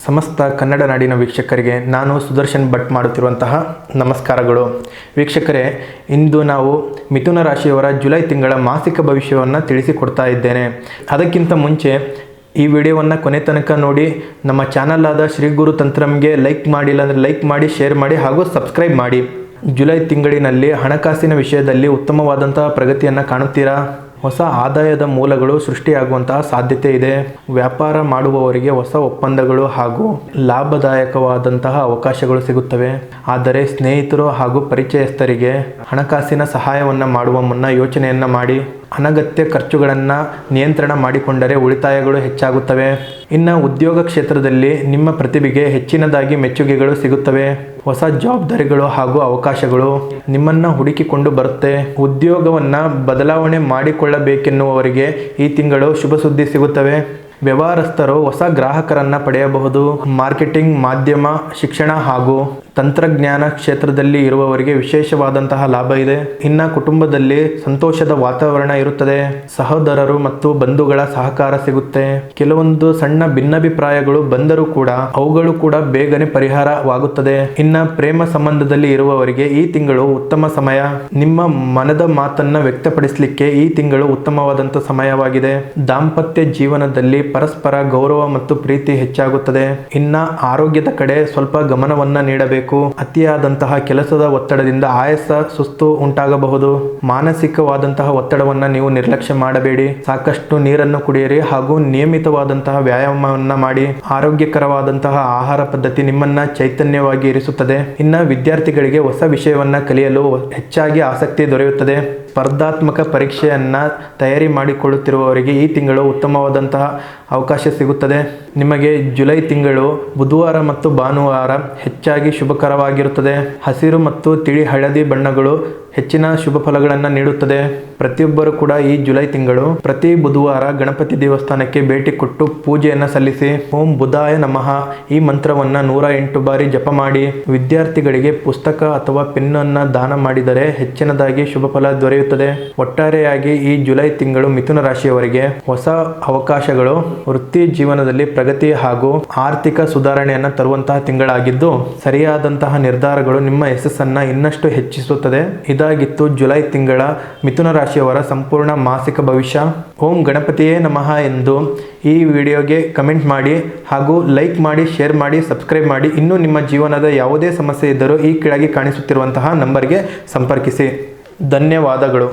ಸಮಸ್ತ ಕನ್ನಡ ನಾಡಿನ ವೀಕ್ಷಕರಿಗೆ ನಾನು ಸುದರ್ಶನ್ ಭಟ್ ಮಾಡುತ್ತಿರುವಂತಹ ನಮಸ್ಕಾರಗಳು. ವೀಕ್ಷಕರೇ, ಇಂದು ನಾವು ಮಿಥುನ ರಾಶಿಯವರ ಜುಲೈ ತಿಂಗಳ ಮಾಸಿಕ ಭವಿಷ್ಯವನ್ನು ತಿಳಿಸಿಕೊಡ್ತಾ ಇದ್ದೇನೆ. ಅದಕ್ಕಿಂತ ಮುಂಚೆ ಈ ವಿಡಿಯೋವನ್ನು ಕೊನೆ ತನಕ ನೋಡಿ. ನಮ್ಮ ಚಾನಲ್ ಆದ ಶ್ರೀ ಗುರು ತಂತ್ರಮ್ಗೆ ಲೈಕ್ ಮಾಡಿಲ್ಲ ಅಂದರೆ ಲೈಕ್ ಮಾಡಿ, ಶೇರ್ ಮಾಡಿ ಹಾಗೂ ಸಬ್ಸ್ಕ್ರೈಬ್ ಮಾಡಿ. ಜುಲೈ ತಿಂಗಳಿನಲ್ಲಿ ಹಣಕಾಸಿನ ವಿಷಯದಲ್ಲಿ ಉತ್ತಮವಾದಂತಹ ಪ್ರಗತಿಯನ್ನು ಕಾಣುತ್ತೀರಾ? ಹೊಸ ಆದಾಯದ ಮೂಲಗಳು ಸೃಷ್ಟಿಯಾಗುವಂತಹ ಸಾಧ್ಯತೆ ಇದೆ. ವ್ಯಾಪಾರ ಮಾಡುವವರಿಗೆ ಹೊಸ ಒಪ್ಪಂದಗಳು ಹಾಗೂ ಲಾಭದಾಯಕವಾದಂತಹ ಅವಕಾಶಗಳು ಸಿಗುತ್ತವೆ. ಆದರೆ ಸ್ನೇಹಿತರು ಹಾಗೂ ಪರಿಚಯಸ್ಥರಿಗೆ ಹಣಕಾಸಿನ ಸಹಾಯವನ್ನು ಮಾಡುವ ಮುನ್ನ ಯೋಚನೆಯನ್ನು ಮಾಡಿ. ಅನಗತ್ಯ ಖರ್ಚುಗಳನ್ನು ನಿಯಂತ್ರಣ ಮಾಡಿಕೊಂಡರೆ ಉಳಿತಾಯಗಳು ಹೆಚ್ಚಾಗುತ್ತವೆ. ಇನ್ನು ಉದ್ಯೋಗ ಕ್ಷೇತ್ರದಲ್ಲಿ ನಿಮ್ಮ ಪ್ರತಿಭೆಗೆ ಹೆಚ್ಚಿನದಾಗಿ ಮೆಚ್ಚುಗೆಗಳು ಸಿಗುತ್ತವೆ. ಹೊಸ ಜವಾಬ್ದಾರಿಗಳು ಹಾಗೂ ಅವಕಾಶಗಳು ನಿಮ್ಮನ್ನು ಹುಡುಕಿಕೊಂಡು ಬರುತ್ತೆ. ಉದ್ಯೋಗವನ್ನು ಬದಲಾವಣೆ ಮಾಡಿಕೊಳ್ಳಬೇಕೆನ್ನುವವರಿಗೆ ಈ ತಿಂಗಳು ಶುಭ ಸುದ್ದಿ ಸಿಗುತ್ತವೆ. ವ್ಯವಹಾರಸ್ಥರು ಹೊಸ ಗ್ರಾಹಕರನ್ನು ಪಡೆಯಬಹುದು. ಮಾರ್ಕೆಟಿಂಗ್, ಮಾಧ್ಯಮ, ಶಿಕ್ಷಣ ಹಾಗೂ ತಂತ್ರಜ್ಞಾನ ಕ್ಷೇತ್ರದಲ್ಲಿ ಇರುವವರಿಗೆ ವಿಶೇಷವಾದಂತಹ ಲಾಭ ಇದೆ. ಇನ್ನು ಕುಟುಂಬದಲ್ಲಿ ಸಂತೋಷದ ವಾತಾವರಣ ಇರುತ್ತದೆ. ಸಹೋದರರು ಮತ್ತು ಬಂಧುಗಳ ಸಹಕಾರ ಸಿಗುತ್ತೆ. ಕೆಲವೊಂದು ಸಣ್ಣ ಭಿನ್ನಾಭಿಪ್ರಾಯಗಳು ಬಂದರೂ ಕೂಡ ಅವುಗಳು ಕೂಡ ಬೇಗನೆ ಪರಿಹಾರವಾಗುತ್ತದೆ. ಇನ್ನು ಪ್ರೇಮ ಸಂಬಂಧದಲ್ಲಿ ಇರುವವರಿಗೆ ಈ ತಿಂಗಳು ಉತ್ತಮ ಸಮಯ. ನಿಮ್ಮ ಮನದ ಮಾತನ್ನ ವ್ಯಕ್ತಪಡಿಸಲಿಕ್ಕೆ ಈ ತಿಂಗಳು ಉತ್ತಮವಾದಂಥ ಸಮಯವಾಗಿದೆ. ದಾಂಪತ್ಯ ಜೀವನದಲ್ಲಿ ಪರಸ್ಪರ ಗೌರವ ಮತ್ತು ಪ್ರೀತಿ ಹೆಚ್ಚಾಗುತ್ತದೆ. ಇನ್ನ ಆರೋಗ್ಯದ ಕಡೆ ಸ್ವಲ್ಪ ಗಮನವನ್ನ ನೀಡಬೇಕು. ಅತಿಯಾದಂತಹ ಕೆಲಸದ ಒತ್ತಡದಿಂದ ಆಯಾಸ, ಸುಸ್ತು ಉಂಟಾಗಬಹುದು. ಮಾನಸಿಕವಾದಂತಹ ಒತ್ತಡವನ್ನ ನೀವು ನಿರ್ಲಕ್ಷ್ಯ ಮಾಡಬೇಡಿ. ಸಾಕಷ್ಟು ನೀರನ್ನು ಕುಡಿಯಿರಿ ಹಾಗೂ ನಿಯಮಿತವಾದಂತಹ ವ್ಯಾಯಾಮವನ್ನ ಮಾಡಿ. ಆರೋಗ್ಯಕರವಾದಂತಹ ಆಹಾರ ಪದ್ಧತಿ ನಿಮ್ಮನ್ನ ಚೈತನ್ಯವಾಗಿ ಇರಿಸುತ್ತದೆ. ಇನ್ನ ವಿದ್ಯಾರ್ಥಿಗಳಿಗೆ ಹೊಸ ವಿಷಯವನ್ನ ಕಲಿಯಲು ಹೆಚ್ಚಾಗಿ ಆಸಕ್ತಿ ದೊರೆಯುತ್ತದೆ. ಸ್ಪರ್ಧಾತ್ಮಕ ಪರೀಕ್ಷೆಯನ್ನ ತಯಾರಿ ಮಾಡಿಕೊಳ್ಳುತ್ತಿರುವವರಿಗೆ ಈ ತಿಂಗಳು ಉತ್ತಮವಾದಂತಹ ಅವಕಾಶ ಸಿಗುತ್ತದೆ. ನಿಮಗೆ ಜುಲೈ ತಿಂಗಳು ಬುಧವಾರ ಮತ್ತು ಭಾನುವಾರ ಹೆಚ್ಚಾಗಿ ಶುಭಕರವಾಗಿರುತ್ತದೆ. ಹಸಿರು ಮತ್ತು ತಿಳಿ ಹಳದಿ ಬಣ್ಣಗಳು ಹೆಚ್ಚಿನ ಶುಭ ಫಲಗಳನ್ನು ನೀಡುತ್ತದೆ. ಪ್ರತಿಯೊಬ್ಬರು ಕೂಡ ಈ ಜುಲೈ ತಿಂಗಳು ಪ್ರತಿ ಬುಧವಾರ ಗಣಪತಿ ದೇವಸ್ಥಾನಕ್ಕೆ ಭೇಟಿ ಕೊಟ್ಟು ಪೂಜೆಯನ್ನು ಸಲ್ಲಿಸಿ. ಓಂ ಬುಧಾಯ ನಮಃ ಈ ಮಂತ್ರವನ್ನು 108 ಬಾರಿ ಜಪ ಮಾಡಿ. ವಿದ್ಯಾರ್ಥಿಗಳಿಗೆ ಪುಸ್ತಕ ಅಥವಾ ಪೆನ್ನನ್ನು ದಾನ ಮಾಡಿದರೆ ಹೆಚ್ಚಿನದಾಗಿ ಶುಭ ಫಲ ದೊರೆಯುತ್ತದೆ. ಒಟ್ಟಾರೆಯಾಗಿ ಈ ಜುಲೈ ತಿಂಗಳು ಮಿಥುನ ರಾಶಿಯವರಿಗೆ ಹೊಸ ಅವಕಾಶಗಳು, ವೃತ್ತಿ ಜೀವನದಲ್ಲಿ ಪ್ರಗತಿ ಹಾಗೂ ಆರ್ಥಿಕ ಸುಧಾರಣೆಯನ್ನು ತರುವಂತಹ ತಿಂಗಳಾಗಿದ್ದು, ಸರಿಯಾದಂತಹ ನಿರ್ಧಾರಗಳು ನಿಮ್ಮ ಯಶಸ್ಸನ್ನು ಇನ್ನಷ್ಟು ಹೆಚ್ಚಿಸುತ್ತದೆ. ಇದಾಗಿತ್ತು ಜುಲೈ ತಿಂಗಳ ಮಿಥುನ ರಾಶಿಯವರ ಸಂಪೂರ್ಣ ಮಾಸಿಕ ಭವಿಷ್ಯ. ಓಂ ಗಣಪತಿಯೇ ನಮಃ ಎಂದು ಈ ವಿಡಿಯೋಗೆ ಕಮೆಂಟ್ ಮಾಡಿ ಹಾಗೂ ಲೈಕ್ ಮಾಡಿ, ಶೇರ್ ಮಾಡಿ, ಸಬ್ಸ್ಕ್ರೈಬ್ ಮಾಡಿ. ಇನ್ನೂ ನಿಮ್ಮ ಜೀವನದ ಯಾವುದೇ ಸಮಸ್ಯೆ ಇದ್ದರೂ ಈ ಕೆಳಗೆ ಕಾಣಿಸುತ್ತಿರುವಂತಹ ನಂಬರ್ಗೆ ಸಂಪರ್ಕಿಸಿ. ಧನ್ಯವಾದಗಳು.